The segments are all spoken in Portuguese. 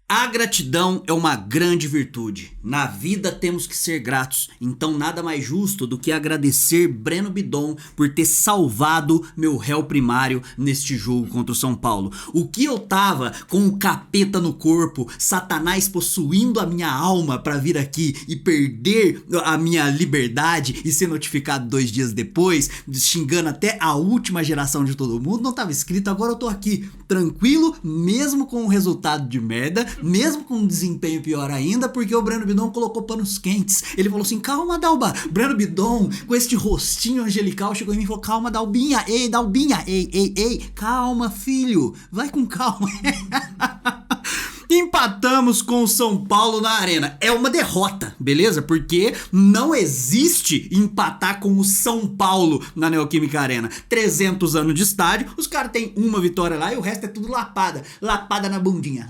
A gratidão é uma grande virtude. Na vida temos que ser gratos, então nada mais justo do que agradecer Breno Bidon por ter salvado meu réu primário neste jogo contra o São Paulo. O que eu tava com o capeta no corpo, Satanás possuindo a minha alma pra vir aqui e perder a minha liberdade e ser notificado 2 dias depois, xingando até a última geração de todo mundo, não tava escrito. Agora eu tô aqui tranquilo, mesmo com o resultado de merda, mesmo com um desempenho pior ainda, porque o Breno Bidon colocou panos quentes. Ele falou assim: calma, Dalba. Breno Bidon, com este rostinho angelical, chegou em mim e falou: calma, Dalbinha, ei, Dalbinha, ei, calma, filho, vai com calma. Empatamos com o São Paulo na arena. É uma derrota, beleza? Porque não existe empatar com o São Paulo na Neoquímica Arena. 300 anos de estádio, os caras têm uma vitória lá e o resto é tudo lapada. Lapada na bundinha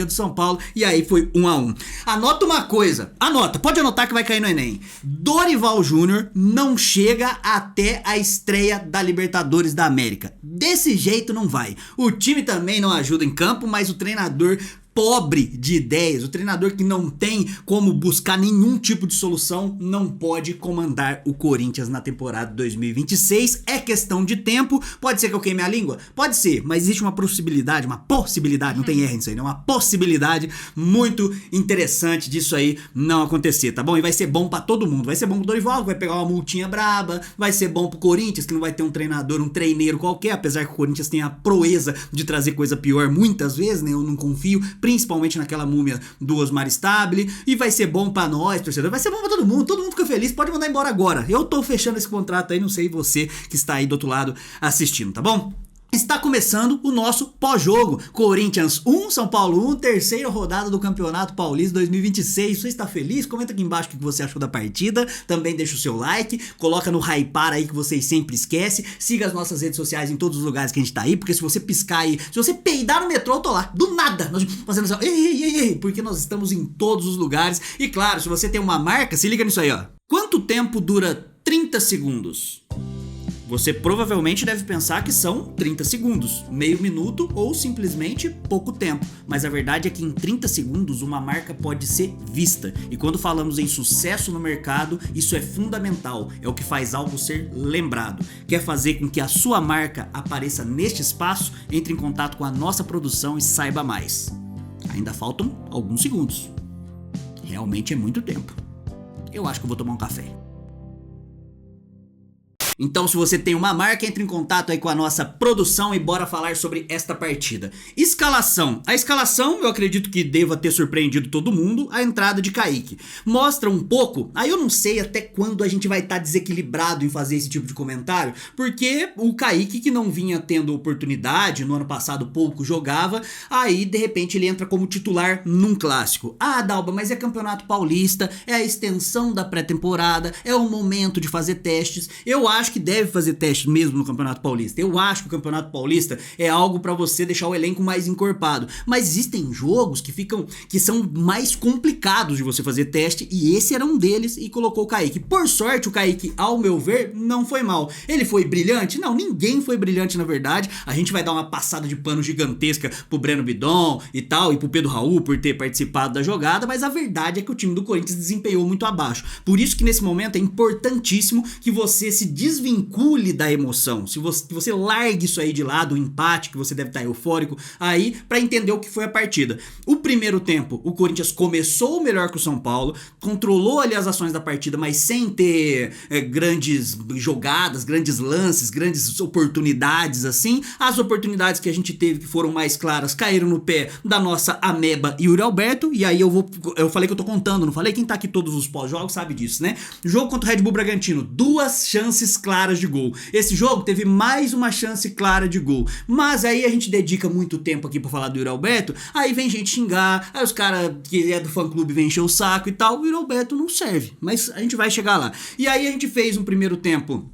do São Paulo. E aí foi 1-1. Anota uma coisa, pode anotar que vai cair no Enem. Dorival Júnior não chega até a estreia da Libertadores da América. Desse jeito não vai. O time também não ajuda em campo, mas o treinador pobre de ideias, o treinador que não tem como buscar nenhum tipo de solução, não pode comandar o Corinthians na temporada 2026. É questão de tempo. Pode ser que eu queime a língua? Pode ser, mas existe uma possibilidade, não tem R nisso aí, né? Uma possibilidade muito interessante disso aí não acontecer, tá bom? E vai ser bom pra todo mundo. Vai ser bom pro Dorival, que vai pegar uma multinha braba, vai ser bom pro Corinthians, que não vai ter um treinador, um treineiro qualquer, apesar que o Corinthians tem a proeza de trazer coisa pior muitas vezes, né? Eu não confio, principalmente naquela múmia do Osmar Stabile. E vai ser bom pra nós, torcedor, vai ser bom pra todo mundo fica feliz, pode mandar embora agora. Eu tô fechando esse contrato aí, não sei você que está aí do outro lado assistindo, tá bom? Está começando o nosso pós-jogo. Corinthians 1, São Paulo 1, terceira rodada do Campeonato Paulista 2026. Você está feliz? Comenta aqui embaixo o que você achou da partida. Também deixa o seu like, coloca no hypar aí que vocês sempre esquecem. Siga as nossas redes sociais em todos os lugares que a gente tá aí, porque se você piscar aí, se você peidar no metrô, eu tô lá, do nada, nós fazendo assim, ei, porque nós estamos em todos os lugares. E claro, se você tem uma marca, se liga nisso aí, ó. Quanto tempo dura 30 segundos? Você provavelmente deve pensar que são 30 segundos, meio minuto ou simplesmente pouco tempo. Mas a verdade é que em 30 segundos uma marca pode ser vista. E quando falamos em sucesso no mercado, isso é fundamental. É o que faz algo ser lembrado. Quer fazer com que a sua marca apareça neste espaço? Entre em contato com a nossa produção e saiba mais. Ainda faltam alguns segundos. Realmente é muito tempo. Eu acho que eu vou tomar um café. Então, se você tem uma marca, entre em contato aí com a nossa produção e bora falar sobre esta partida. Escalação. A escalação, eu acredito que deva ter surpreendido todo mundo, a entrada de Kaique. Mostra um pouco, aí eu não sei até quando a gente vai estar desequilibrado em fazer esse tipo de comentário, porque o Kaique, que não vinha tendo oportunidade, no ano passado pouco jogava, aí de repente ele entra como titular num clássico. Ah, Dalba, mas é Campeonato Paulista, é a extensão da pré-temporada, é o momento de fazer testes. Eu acho que deve fazer teste mesmo no Campeonato Paulista. Eu acho que o Campeonato Paulista é algo pra você deixar o elenco mais encorpado. Mas existem jogos que são mais complicados de você fazer teste, e esse era um deles, e colocou o Kaique. Por sorte, o Kaique, ao meu ver, não foi mal. Ele foi brilhante? Não, ninguém foi brilhante na verdade. A gente vai dar uma passada de pano gigantesca pro Breno Bidon e tal, e pro Pedro Raul por ter participado da jogada, mas a verdade é que o time do Corinthians desempenhou muito abaixo. Por isso que nesse momento é importantíssimo que você se desvincule da emoção, se você largue isso aí de lado, o empate, que você deve estar eufórico aí, pra entender o que foi a partida. O primeiro tempo, o Corinthians começou melhor que o São Paulo, controlou ali as ações da partida, mas sem ter grandes jogadas, grandes lances, grandes oportunidades assim. As oportunidades que a gente teve, que foram mais claras, caíram no pé da nossa ameba Yuri Alberto, e aí eu falei que eu tô contando, não falei? Quem tá aqui todos os pós-jogos sabe disso, né? Jogo contra o Red Bull Bragantino, 2 chances claras de gol. Esse jogo teve mais uma chance clara de gol, mas aí a gente dedica muito tempo aqui pra falar do Yuri Alberto, aí vem gente xingar, aí os caras que é do fã-clube vem encher o saco e tal. O Yuri Alberto não serve, mas a gente vai chegar lá. E aí a gente fez um primeiro tempo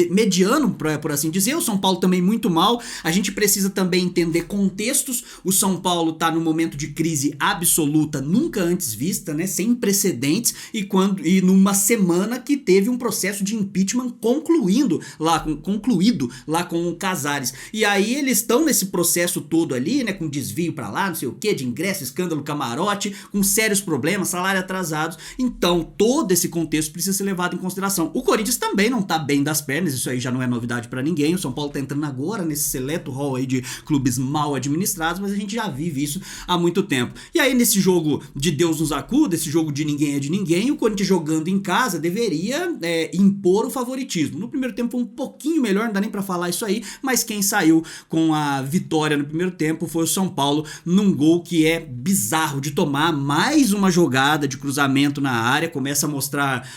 mediano, por assim dizer. O São Paulo também muito mal. A gente precisa também entender contextos. O São Paulo tá num momento de crise absoluta, nunca antes vista, né? Sem precedentes, e numa semana que teve um processo de impeachment concluído lá com o Casares. E aí eles estão nesse processo todo ali, né? Com desvio pra lá, não sei o que, de ingresso, escândalo, camarote, com sérios problemas, salário atrasados. Então todo esse contexto precisa ser levado em consideração. O Corinthians também não tá bem das pernas, isso aí já não é novidade pra ninguém. O São Paulo tá entrando agora nesse seleto hall aí de clubes mal administrados, mas a gente já vive isso há muito tempo. E aí nesse jogo de Deus nos acuda, esse jogo de ninguém é de ninguém, o Corinthians jogando em casa deveria impor o favoritismo. No primeiro tempo foi um pouquinho melhor, não dá nem pra falar isso aí, mas quem saiu com a vitória no primeiro tempo foi o São Paulo, num gol que é bizarro de tomar. Mais uma jogada de cruzamento na área,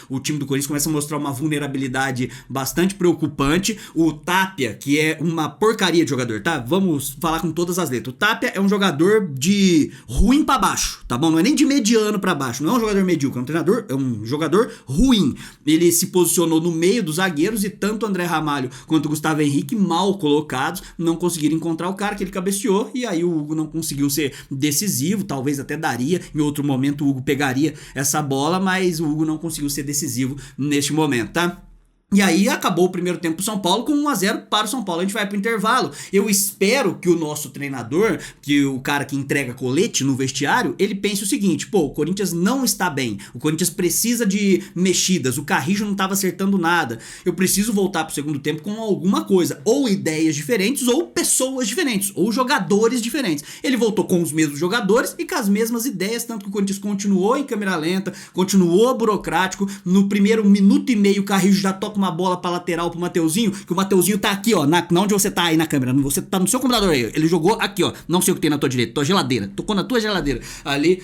o time do Corinthians começa a mostrar uma vulnerabilidade bastante preocupante. O Tapia, que é uma porcaria de jogador, tá? Vamos falar com todas as letras. O Tapia é um jogador de ruim pra baixo, tá bom? Não é nem de mediano pra baixo, não é um jogador medíocre, é um jogador ruim. Ele se posicionou no meio dos zagueiros e tanto o André Ramalho quanto o Gustavo Henrique, mal colocados, não conseguiram encontrar o cara que ele cabeceou, e aí o Hugo não conseguiu ser decisivo. Talvez até daria, em outro momento o Hugo pegaria essa bola, mas o Hugo não conseguiu ser decisivo neste momento, tá? E aí acabou o primeiro tempo pro São Paulo com 1-0 para o São Paulo. A gente vai pro intervalo. Eu espero que o nosso treinador, que o cara que entrega colete no vestiário, ele pense o seguinte: pô, o Corinthians não está bem, o Corinthians precisa de mexidas, o Carrijo não estava acertando nada, eu preciso voltar pro segundo tempo com alguma coisa, ou ideias diferentes, ou pessoas diferentes, ou jogadores diferentes. Ele voltou com os mesmos jogadores e com as mesmas ideias, tanto que o Corinthians continuou em câmera lenta, continuou burocrático. No primeiro minuto e meio o Carrijo já toca uma bola pra lateral pro Mateuzinho, que o Mateuzinho tá aqui, ó, na onde você tá aí na câmera, você tá no seu computador aí, ele jogou aqui, ó, não sei o que tem na tua direita, tua geladeira, tocou na tua geladeira, ali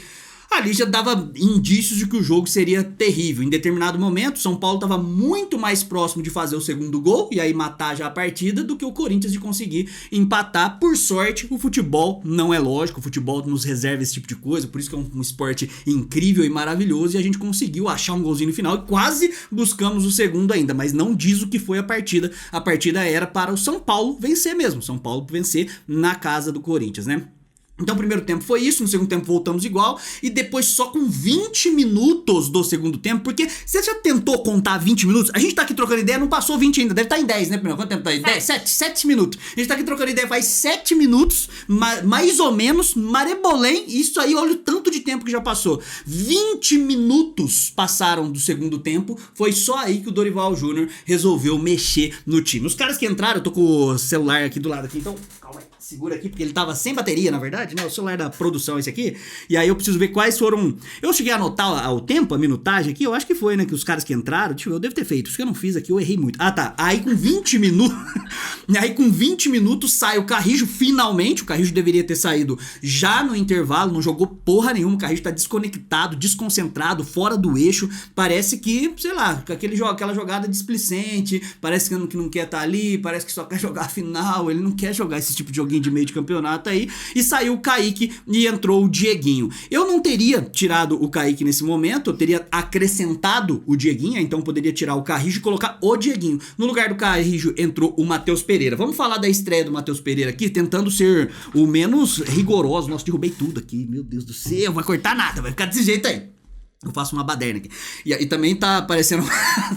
já dava indícios de que o jogo seria terrível. Em determinado momento, o São Paulo estava muito mais próximo de fazer o segundo gol e aí matar já a partida do que o Corinthians de conseguir empatar. Por sorte, o futebol não é lógico, o futebol nos reserva esse tipo de coisa, por isso que é um esporte incrível e maravilhoso, e a gente conseguiu achar um golzinho no final e quase buscamos o segundo ainda, mas não diz o que foi a partida. A partida era para o São Paulo vencer mesmo, São Paulo vencer na casa do Corinthians, né? Então o primeiro tempo foi isso, no segundo tempo voltamos igual, e depois só com 20 minutos do segundo tempo, porque você já tentou contar 20 minutos? A gente tá aqui trocando ideia, não passou 20 ainda, deve estar em 10, né, primeiro? Quanto tempo tá aí? 10? 7 minutos. A gente tá aqui trocando ideia faz 7 minutos, mais ou menos, marebolém, isso aí, olha o tanto de tempo que já passou. 20 minutos passaram do segundo tempo, foi só aí que o Dorival Júnior resolveu mexer no time. Os caras que entraram, eu tô com o celular aqui do lado aqui, então calma aí. Segura aqui, porque ele tava sem bateria, na verdade, né? O celular da produção esse aqui. E aí eu preciso ver quais foram... Eu cheguei a anotar o tempo, a minutagem aqui. Eu acho que foi, né? Que os caras que entraram... Deixa eu ver, eu devo ter feito. Isso que eu não fiz aqui, eu errei muito. Ah, tá. Aí com 20 minutos... aí com 20 minutos sai o Carrijo, finalmente. O Carrijo deveria ter saído já no intervalo. Não jogou porra nenhuma. O Carrijo tá desconectado, desconcentrado, fora do eixo. Parece que, sei lá, aquela jogada displicente. Parece que não quer estar ali. Parece que só quer jogar a final. Ele não quer jogar esse tipo de joguinho de meio de campeonato aí, e saiu o Kaique e entrou o Dieguinho. Eu não teria tirado o Kaique nesse momento, eu teria acrescentado o Dieguinho, então poderia tirar o Carrijo e colocar o Dieguinho. No lugar do Carrijo entrou o Matheus Pereira. Vamos falar da estreia do Matheus Pereira aqui, tentando ser o menos rigoroso. Nossa, derrubei tudo aqui, meu Deus do céu, não vai cortar nada, vai ficar desse jeito aí. Eu faço uma baderna aqui. E também tá parecendo...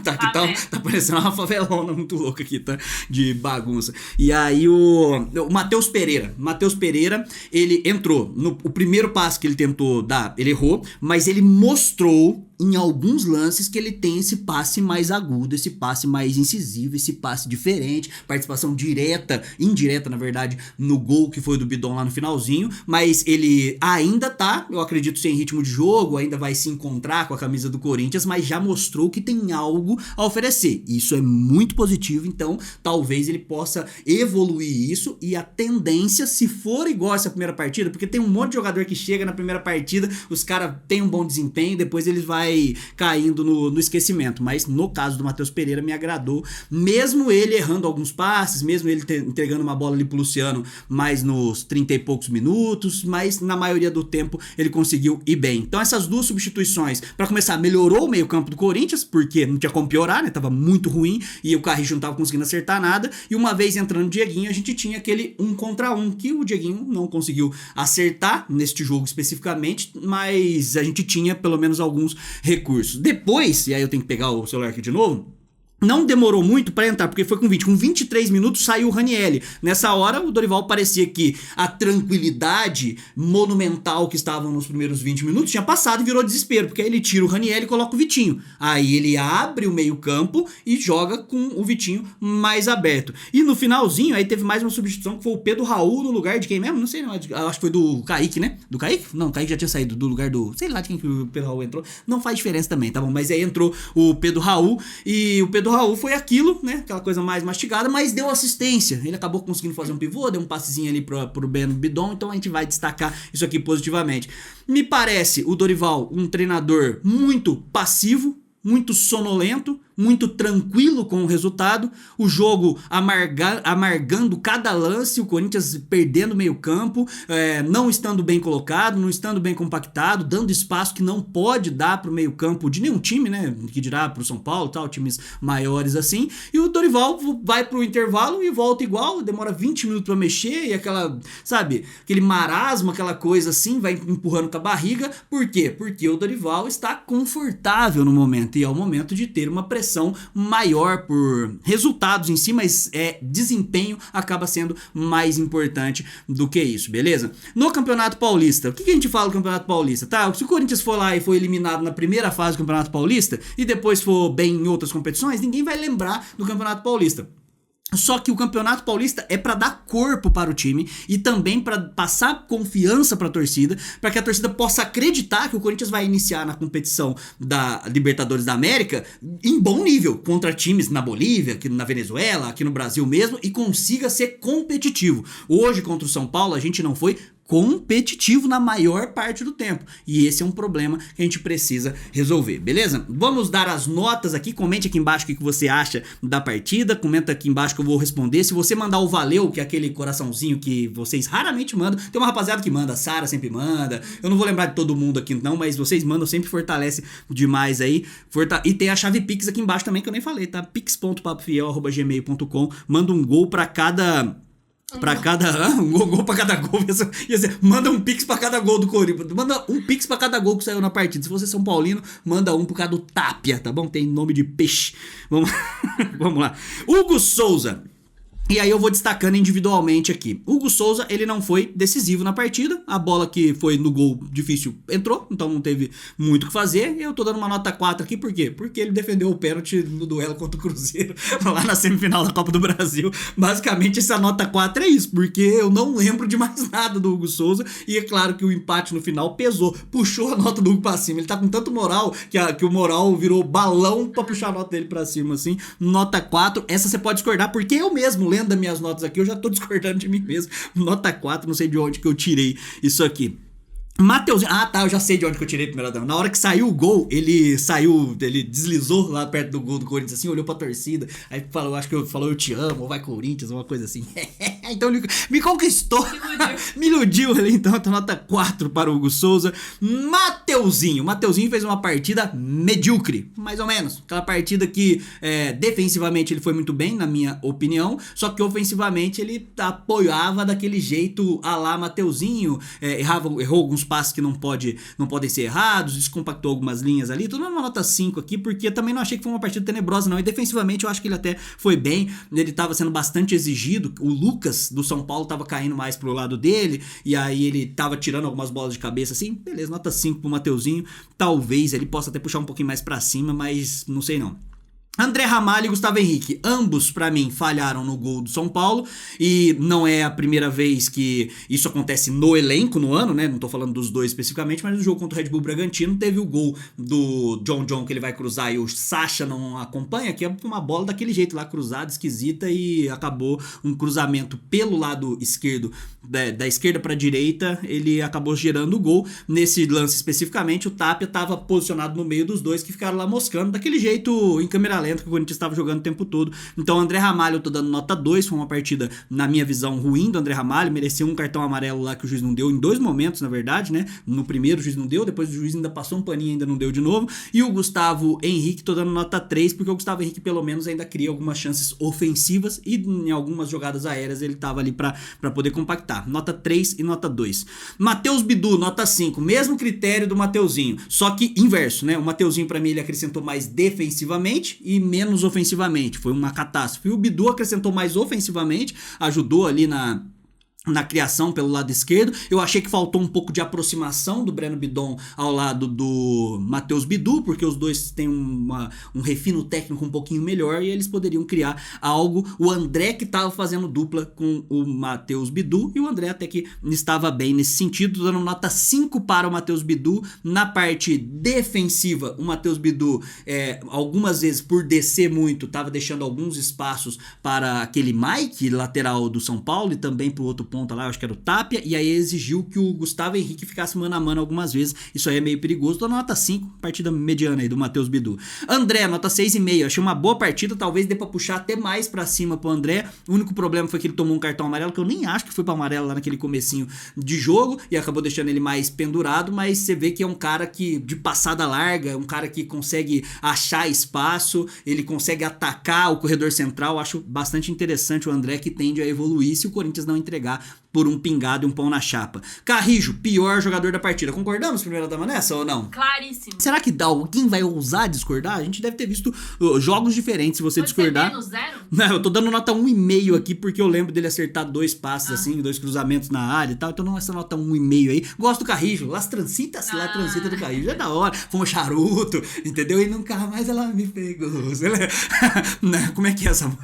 tá parecendo uma favelona muito louca aqui, tá? De bagunça. E aí o Matheus Pereira. Matheus Pereira, ele entrou. O primeiro passe que ele tentou dar, ele errou. Mas ele mostrou em alguns lances que ele tem esse passe mais agudo, esse passe mais incisivo, esse passe diferente. Participação direta, indireta, na verdade, no gol que foi do Bidon lá no finalzinho. Mas ele ainda tá, eu acredito, sem ritmo de jogo. Ainda vai se encontrar com a camisa do Corinthians, mas já mostrou que tem algo a oferecer. Isso é muito positivo, então talvez ele possa evoluir isso, e a tendência, se for igual essa primeira partida, porque tem um monte de jogador que chega na primeira partida, os caras têm um bom desempenho, depois eles vai vai caindo no esquecimento. Mas no caso do Matheus Pereira me agradou, mesmo ele errando alguns passes, mesmo ele entregando uma bola ali pro Luciano mais nos 30 e poucos minutos, mas na maioria do tempo ele conseguiu ir bem. Então essas duas substituições, para começar, melhorou o meio campo do Corinthians, porque não tinha como piorar, né? Tava muito ruim e o Carrillo não tava conseguindo acertar nada, e uma vez entrando o Dieguinho, a gente tinha aquele 1 contra 1, que o Dieguinho não conseguiu acertar neste jogo especificamente, mas a gente tinha pelo menos alguns recursos. Depois, e aí eu tenho que pegar o celular aqui de novo, não demorou muito para entrar, porque foi com 23 minutos saiu o Ranieri. Nessa hora, o Dorival parecia que a tranquilidade monumental que estava nos primeiros 20 minutos tinha passado e virou desespero, porque aí ele tira o Ranieri e coloca o Vitinho. Aí ele abre o meio campo e joga com o Vitinho mais aberto. E no finalzinho, aí teve mais uma substituição, que foi o Pedro Raul no lugar de quem mesmo? Não sei, não. Acho que foi do Kaique, né? Do Kaique? Não, o Kaique já tinha saído do lugar do... Sei lá de quem que o Pedro Raul entrou. Não faz diferença também, tá bom? Mas aí entrou o Pedro Raul, e o Pedro Raul foi aquilo, né? Aquela coisa mais mastigada, mas deu assistência. Ele acabou conseguindo fazer um pivô, deu um passezinho ali pro Ben Bidon, então a gente vai destacar isso aqui positivamente. Me parece o Dorival um treinador muito passivo, muito sonolento, muito tranquilo com o resultado, o jogo amargando cada lance, o Corinthians perdendo meio campo, não estando bem colocado, não estando bem compactado, dando espaço que não pode dar pro meio campo de nenhum time, né, que dirá pro São Paulo, tal, times maiores assim, e o Dorival vai pro intervalo e volta igual, demora 20 minutos pra mexer, e aquela, sabe, aquele marasmo, aquela coisa assim, vai empurrando com a barriga. Por quê? Porque o Dorival está confortável no momento, e é o momento de ter uma pressão maior por resultados em si, mas desempenho acaba sendo mais importante do que isso, beleza? No Campeonato Paulista, o que a gente fala do Campeonato Paulista? Tá, se o Corinthians for lá e for eliminado na primeira fase do Campeonato Paulista e depois for bem em outras competições, ninguém vai lembrar do Campeonato Paulista. Só que o Campeonato Paulista é para dar corpo para o time e também para passar confiança para a torcida, para que a torcida possa acreditar que o Corinthians vai iniciar na competição da Libertadores da América em bom nível, contra times na Bolívia, aqui na Venezuela, aqui no Brasil mesmo, e consiga ser competitivo. Hoje, contra o São Paulo, a gente não foi competitivo na maior parte do tempo, e esse é um problema que a gente precisa resolver, beleza? Vamos dar as notas aqui, comente aqui embaixo o que você acha da partida, comenta aqui embaixo que eu vou responder. Se você mandar o valeu, que é aquele coraçãozinho que vocês raramente mandam, tem uma rapaziada que manda, a Sara sempre manda, eu não vou lembrar de todo mundo aqui não, mas vocês mandam, sempre fortalece demais aí, e tem a chave Pix aqui embaixo também, que eu nem falei, tá? pix.papofiel@gmail.com, manda um gol pra cada... um gol pra cada gol. Manda um pix pra cada gol do Corinthians. Manda um pix pra cada gol que saiu na partida. Se você é São Paulino, manda um por causa do Tapia, tá bom? Tem nome de peixe. Vamos lá. Hugo Souza. E aí eu vou destacando individualmente aqui. Hugo Souza, ele não foi decisivo na partida. A bola que foi no gol difícil entrou, então não teve muito o que fazer. Eu tô dando uma nota 4 aqui, por quê? Porque ele defendeu o pênalti no duelo contra o Cruzeiro, lá na semifinal da Copa do Brasil. Basicamente, essa nota 4 é isso, porque eu não lembro de mais nada do Hugo Souza. E é claro que o empate no final pesou, puxou a nota do Hugo pra cima. Ele tá com tanto moral que o moral virou balão pra puxar a nota dele pra cima, assim. Nota 4, essa você pode discordar, porque eu mesmo lembro das minhas notas aqui, eu já tô discordando de mim mesmo. Nota 4, não sei de onde que eu tirei isso aqui. Mateuzinho, eu já sei de onde que eu tirei a primeira dama. Na hora que saiu o gol, ele deslizou lá perto do gol do Corinthians, assim, olhou pra torcida, aí falou, acho que falou eu te amo, ou vai Corinthians, uma coisa assim. Então ele me conquistou, me iludiu ali, então nota 4 para o Hugo Souza. Mateuzinho fez uma partida medíocre, mais ou menos, aquela partida que defensivamente ele foi muito bem, na minha opinião, só que ofensivamente ele apoiava daquele jeito a lá Mateuzinho, errou alguns passes que não podem ser errados, descompactou algumas linhas ali, tudo uma nota 5 aqui, porque também não achei que foi uma partida tenebrosa não, e defensivamente eu acho que ele até foi bem, ele tava sendo bastante exigido, o Lucas do São Paulo tava caindo mais pro lado dele, e aí ele tava tirando algumas bolas de cabeça assim, beleza, nota 5 pro Mateuzinho, talvez ele possa até puxar um pouquinho mais pra cima, mas não sei não. André Ramalho e Gustavo Henrique, ambos pra mim falharam no gol do São Paulo e não é a primeira vez que isso acontece no elenco no ano, né? Não tô falando dos dois especificamente, mas no jogo contra o Red Bull Bragantino teve o gol do John que ele vai cruzar e o Sacha não acompanha, que é uma bola daquele jeito lá cruzada, esquisita e acabou um cruzamento pelo lado esquerdo, da esquerda pra direita, ele acabou gerando o gol. Nesse lance especificamente, o Tapia tava posicionado no meio dos dois que ficaram lá moscando, daquele jeito em câmera lenta que o Corinthians estava jogando o tempo todo. Então, André Ramalho eu tô dando nota 2, foi uma partida, na minha visão, ruim do André Ramalho, mereceu um cartão amarelo lá que o juiz não deu, em 2 momentos, na verdade, né? No primeiro o juiz não deu, depois o juiz ainda passou um paninho e ainda não deu de novo. E o Gustavo Henrique, tô dando nota 3, porque o Gustavo Henrique pelo menos ainda cria algumas chances ofensivas e em algumas jogadas aéreas ele tava ali pra poder compactar. Nota 3 e nota 2. Matheus Bidu, nota 5, mesmo critério do Mateuzinho, só que inverso, né? O Mateuzinho pra mim ele acrescentou mais defensivamente e menos ofensivamente, foi uma catástrofe. O Bidu acrescentou mais ofensivamente, ajudou ali na criação pelo lado esquerdo. Eu achei que faltou um pouco de aproximação do Breno Bidon ao lado do Matheus Bidu, porque os dois têm um refino técnico um pouquinho melhor e eles poderiam criar algo. O André que estava fazendo dupla com o Matheus Bidu, e o André até que estava bem nesse sentido, dando nota 5 para o Matheus Bidu. Na parte defensiva, o Matheus Bidu, algumas vezes por descer muito, estava deixando alguns espaços para aquele Mike, lateral do São Paulo, e também para o outro ponta lá, acho que era o Tapia, e aí exigiu que o Gustavo Henrique ficasse mano a mano algumas vezes. Isso aí é meio perigoso. Dou nota 5, partida mediana aí do Matheus Bidu. André, nota 6,5. Achei uma boa partida, talvez dê pra puxar até mais pra cima pro André. O único problema foi que ele tomou um cartão amarelo, que eu nem acho que foi pra amarelo lá naquele comecinho de jogo, e acabou deixando ele mais pendurado, mas você vê que é um cara que de passada larga, um cara que consegue achar espaço, ele consegue atacar o corredor central. Acho bastante interessante o André, que tende a evoluir se o Corinthians não entregar por um pingado e um pão na chapa. Carrijo, pior jogador da partida. Concordamos, primeira dama, nessa ou não? Claríssimo. Será que alguém vai ousar discordar? A gente deve ter visto jogos diferentes, se você discordar. Menos 0? Não, eu tô dando nota 1,5 aqui, porque eu lembro dele acertar 2 passes assim, 2 cruzamentos na área e tal. Então não, essa nota 1,5 aí. Gosto do Carrijo, Las Trancitas do Carrijo. É da hora. Fuma charuto, entendeu? E nunca mais ela me pegou. Como é que é essa...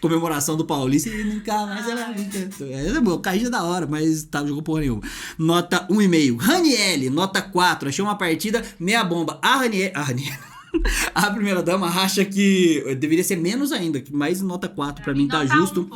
comemoração do Paulista e nunca mais ela me tentou. O Carrijo é da hora, mas jogou porra nenhuma. Nota 1,5. Ranieri, nota 4. Achei uma partida meia bomba. A Ranieri... A primeira dama acha que deveria ser menos ainda, mas nota 4 pra mim tá justo.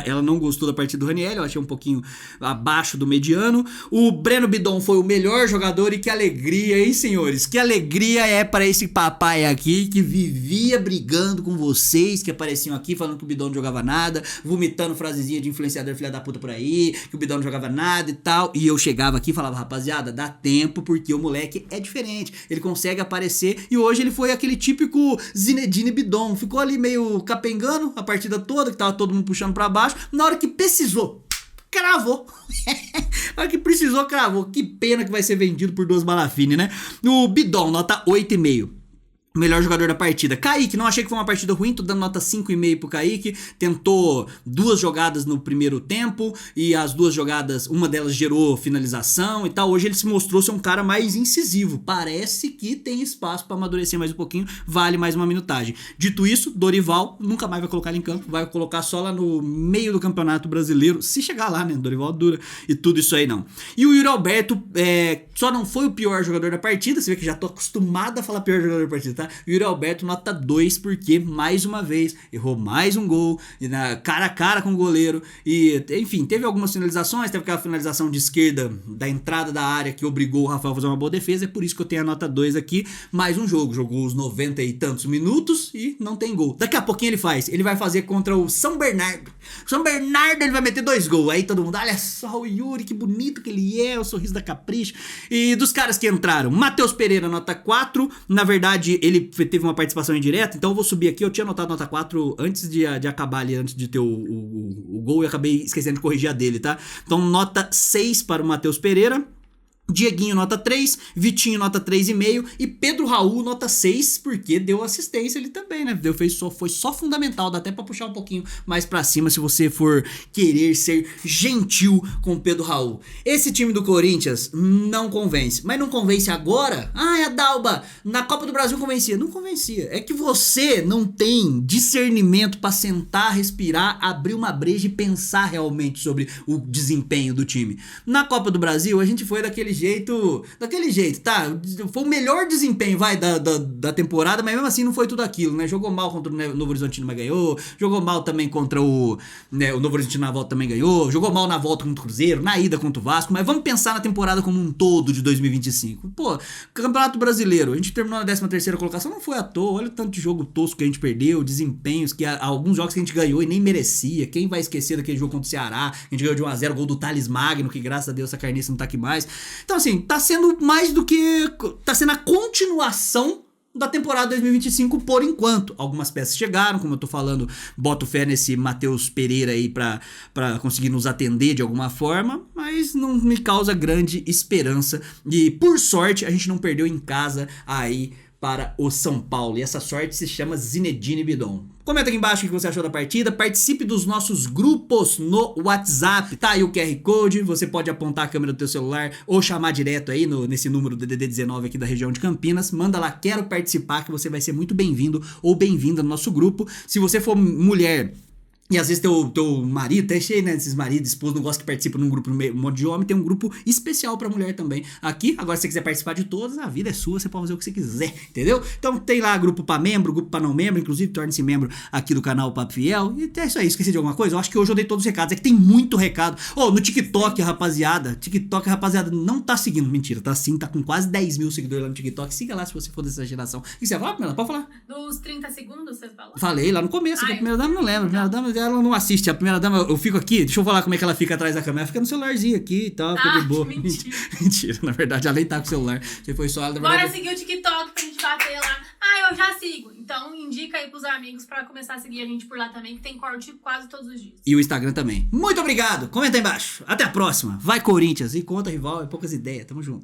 Ela não gostou da partida do Ranieri, eu achei um pouquinho abaixo do mediano. O Breno Bidon foi o melhor jogador, e que alegria, hein, senhores? Que alegria é para esse papai aqui que vivia brigando com vocês, que apareciam aqui falando que o Bidon não jogava nada, vomitando frasezinha de influenciador filha da puta por aí, que o Bidon não jogava nada e tal. E eu chegava aqui e falava, rapaziada, dá tempo, porque o moleque é diferente, ele consegue aparecer, e hoje ele foi aquele típico Zinedine Bidon, ficou ali meio capengando a partida toda, que tava todo mundo puxando pra baixo. Na hora que precisou, cravou. Na hora que precisou, cravou. Que pena que vai ser vendido por 2 balafine, né? O Bidon, nota 8,5. Melhor jogador da partida. Kaique, não achei que foi uma partida ruim, tô dando nota 5,5 pro Kaique. Tentou 2 jogadas no primeiro tempo, e as 2 jogadas, uma delas gerou finalização e tal. Hoje ele se mostrou ser um cara mais incisivo. Parece que tem espaço pra amadurecer mais um pouquinho, vale mais uma minutagem. Dito isso, Dorival nunca mais vai colocar ele em campo, vai colocar só lá no meio do Campeonato Brasileiro, se chegar lá, né? Dorival dura e tudo isso aí não. E o Yuri Alberto só não foi o pior jogador da partida, você vê que já tô acostumado a falar pior jogador da partida, tá? Yuri Alberto nota 2, porque mais uma vez errou mais um gol, cara a cara com o goleiro, e enfim, teve algumas finalizações, teve aquela finalização de esquerda da entrada da área que obrigou o Rafael a fazer uma boa defesa, é por isso que eu tenho a nota 2 aqui. Mais um jogo, jogou os 90 e tantos minutos e não tem gol. Daqui a pouquinho ele vai fazer contra o São Bernardo. São Bernardo, ele vai meter 2 gols, aí todo mundo, olha só o Yuri, que bonito que ele é, o sorriso da Capricho. E dos caras que entraram, Matheus Pereira nota 4, na verdade ele teve uma participação indireta, então eu vou subir aqui. Eu tinha anotado nota 4 antes de acabar ali, antes de ter o gol, e acabei esquecendo de corrigir a dele, tá? Então nota 6 para o Matheus Pereira. Dieguinho nota 3, Vitinho nota 3,5 e Pedro Raul nota 6, porque deu assistência ele também, né? Foi só fundamental, dá até pra puxar um pouquinho mais pra cima se você for querer ser gentil com o Pedro Raul. Esse time do Corinthians não convence, mas não convence agora? Ah, a Dalba, na Copa do Brasil convencia. Não convencia, é que você não tem discernimento pra sentar, respirar, abrir uma breja e pensar realmente sobre o desempenho do time. Na Copa do Brasil a gente foi daquele jeito, tá? Foi o melhor desempenho, da temporada, mas mesmo assim não foi tudo aquilo, né? Jogou mal contra o Novo Horizontino, mas ganhou. Jogou mal também contra o Novo Horizontino na volta também ganhou. Jogou mal na volta contra o Cruzeiro, na ida contra o Vasco, mas vamos pensar na temporada como um todo de 2025. Pô, Campeonato Brasileiro, a gente terminou na 13ª colocação, não foi à toa. Olha o tanto de jogo tosco que a gente perdeu, desempenhos, alguns jogos que a gente ganhou e nem merecia. Quem vai esquecer daquele jogo contra o Ceará? A gente ganhou de 1-0, gol do Thales Magno, que graças a Deus essa carniça não tá aqui mais. Então, assim, tá sendo mais do que. Tá sendo a continuação da temporada 2025 por enquanto. Algumas peças chegaram, como eu tô falando, boto fé nesse Matheus Pereira aí pra conseguir nos atender de alguma forma, mas não me causa grande esperança. E por sorte, a gente não perdeu em casa aí para o São Paulo. E essa sorte se chama Zinedine Bidon. Comenta aqui embaixo o que você achou da partida. Participe dos nossos grupos no WhatsApp. Tá aí o QR Code. Você pode apontar a câmera do teu celular ou chamar direto aí nesse número do DDD 19 aqui da região de Campinas. Manda lá, quero participar, que você vai ser muito bem-vindo ou bem-vinda no nosso grupo. Se você for mulher e às vezes teu marido, até cheio, né, esses maridos, esposos, não gosta que participa num grupo, um monte de homem, tem um grupo especial pra mulher também aqui. Agora, se você quiser participar de todas, a vida é sua, você pode fazer o que você quiser, entendeu? Então tem lá grupo pra membro, grupo pra não membro, inclusive torne-se membro aqui do canal Papo Fiel. E é isso aí, esqueci de alguma coisa? Eu acho que hoje eu dei todos os recados, é que tem muito recado. No TikTok, rapaziada, não tá seguindo, mentira, tá sim, tá com quase 10 mil seguidores lá no TikTok. Siga lá se você for dessa geração. E você vai falar, Pamela? Pode falar. Dos 30 segundos, você falou? Falei lá no começo, que a primeira dama não lembra, a primeira dama ela não assiste. A primeira dama, eu fico aqui, deixa eu falar como é que ela fica atrás da câmera. Ela fica no celularzinho aqui e tal, fica de boa. Mentira. Mentira, na verdade, ela nem tá com o celular. Você foi só ela, na verdade. Bora seguir o TikTok pra gente bater lá. Eu já sigo. Então indica aí pros amigos pra começar a seguir a gente por lá também, que tem corte quase todos os dias. E o Instagram também. Muito obrigado, comenta aí embaixo. Até a próxima. Vai Corinthians. E contra rival, é poucas ideias. Tamo junto.